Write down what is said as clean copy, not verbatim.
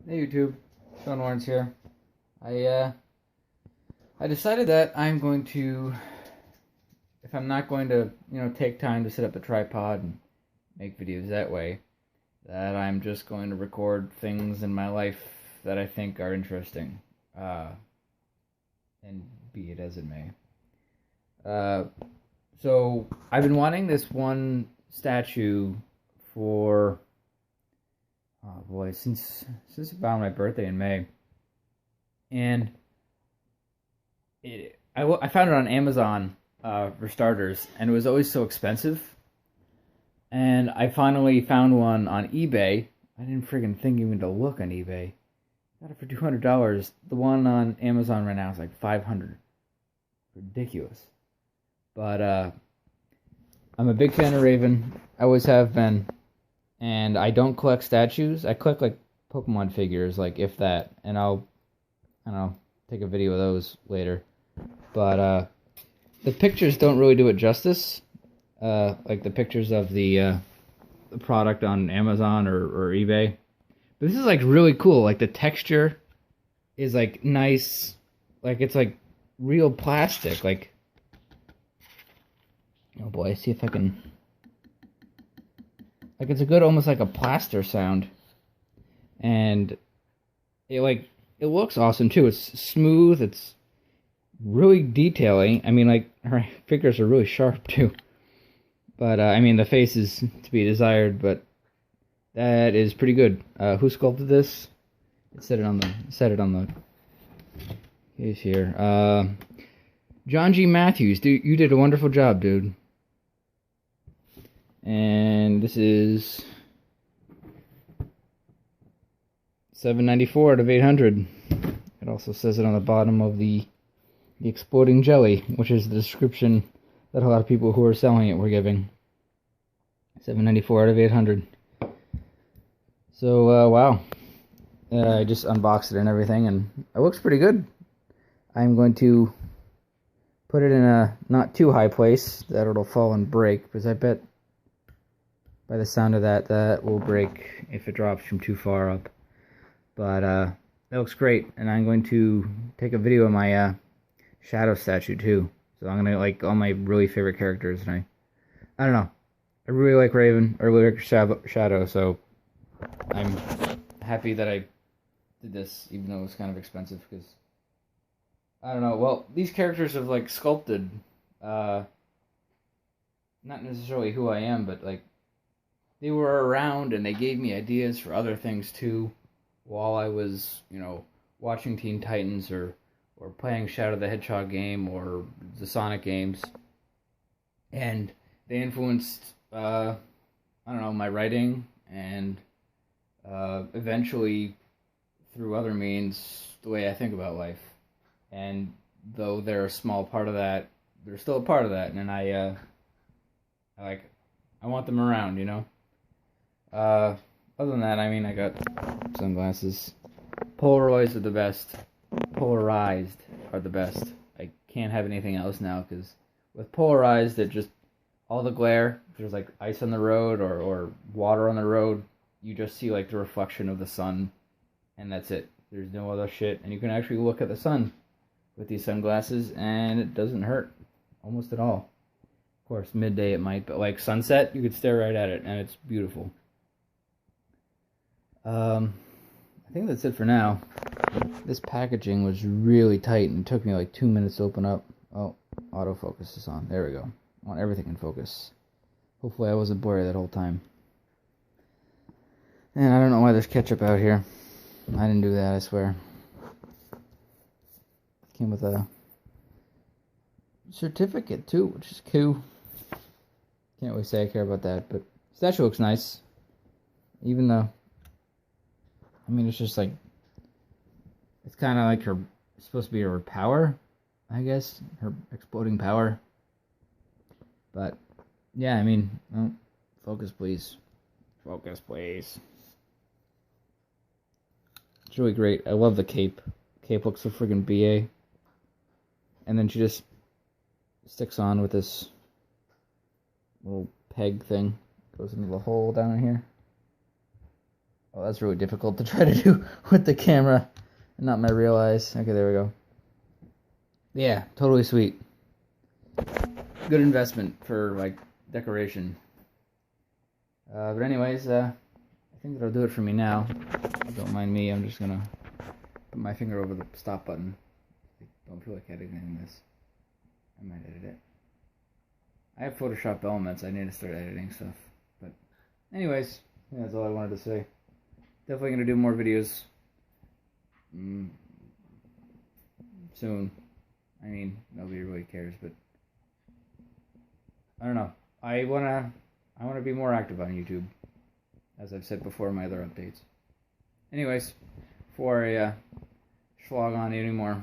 Hey YouTube, Sean Lawrence here. I decided that I'm going to, if I'm not going to, take time to set up the tripod and make videos that way, that I'm just going to record things in my life that I think are interesting, and be it as it may. So I've been wanting this one statue for, oh boy, since about my birthday in May. And I found it on Amazon, for starters, and it was always so expensive. And I finally found one on eBay. I didn't friggin' think even to look on eBay. Got it for $200. The one on Amazon right now is like $500. Ridiculous. But I'm a big fan of Raven. I always have been. And I don't collect statues. I collect like Pokemon figures, like if that, and I don't know, take a video of those later. But the pictures don't really do it justice. Like the pictures of the product on Amazon or eBay. But this is like really cool. Like the texture is like nice. Like it's like real plastic. Like, oh boy, see if I can. Like it's a good, almost like a plaster sound, and it looks awesome too. It's smooth. It's really detailing. I mean, like her figures are really sharp too. But I mean, the face is to be desired. But that is pretty good. Who sculpted this? It said it on the case here. John G. Matthews. Dude, you did a wonderful job, dude. And this is $7.94 out of 800. It also says it on the bottom of the exploding jelly, which is the description that a lot of people who are selling it were giving. $7.94 out of 800. So wow, I just unboxed it and everything, and it looks pretty good. I'm going to put it in a not too high place that it'll fall and break, because I bet by the sound of that, that will break if it drops from too far up. But that looks great, and I'm going to take a video of my shadow statue too. So I'm gonna like all my really favorite characters, and I don't know. I really like Raven. I really like Shadow. So I'm happy that I did this, even though it was kind of expensive. Because I don't know. Well, these characters have like sculpted, not necessarily who I am, but like, they were around and they gave me ideas for other things too, while I was, watching Teen Titans or playing Shadow the Hedgehog game or the Sonic games. And they influenced, I don't know, my writing, and eventually, through other means, the way I think about life. And though they're a small part of that, they're still a part of that, and I want them around, Other than that, I mean, I got sunglasses. Polarized are the best. Polarized are the best. I can't have anything else now, because with polarized, it just, all the glare, if there's like ice on the road or water on the road, you just see like the reflection of the sun, and that's it. There's no other shit, and you can actually look at the sun with these sunglasses, and it doesn't hurt almost at all. Of course, midday it might, but like sunset, you could stare right at it, and it's beautiful. I think that's it for now. This packaging was really tight, and it took me like 2 minutes to open up. Oh, autofocus is on. There we go. I want everything in focus. Hopefully I wasn't blurry that whole time. And I don't know why there's ketchup out here. I didn't do that, I swear. Came with a certificate too, which is cool. Can't really say I care about that, but statue looks nice. Even though, I mean, it's just like, it's kind of like her, it's supposed to be her power, I guess, her exploding power. But, yeah, I mean, oh, focus please. Focus please. It's really great. I love the cape. Cape looks so friggin' BA. And then she just sticks on with this little peg thing. Goes into the hole down in here. Oh, that's really difficult to try to do with the camera and not my real eyes. Okay, there we go. Yeah, totally sweet. Good investment for, like, decoration. But anyways, I think that'll do it for me now. Don't mind me, I'm just gonna put my finger over the stop button. I don't feel like editing this. I might edit it. I have Photoshop elements, I need to start editing stuff. But anyways, yeah, that's all I wanted to say. Definitely gonna do more videos soon. I mean, nobody really cares, but I don't know. I wanna be more active on YouTube, as I've said before in my other updates. Anyways, before I schlog on anymore,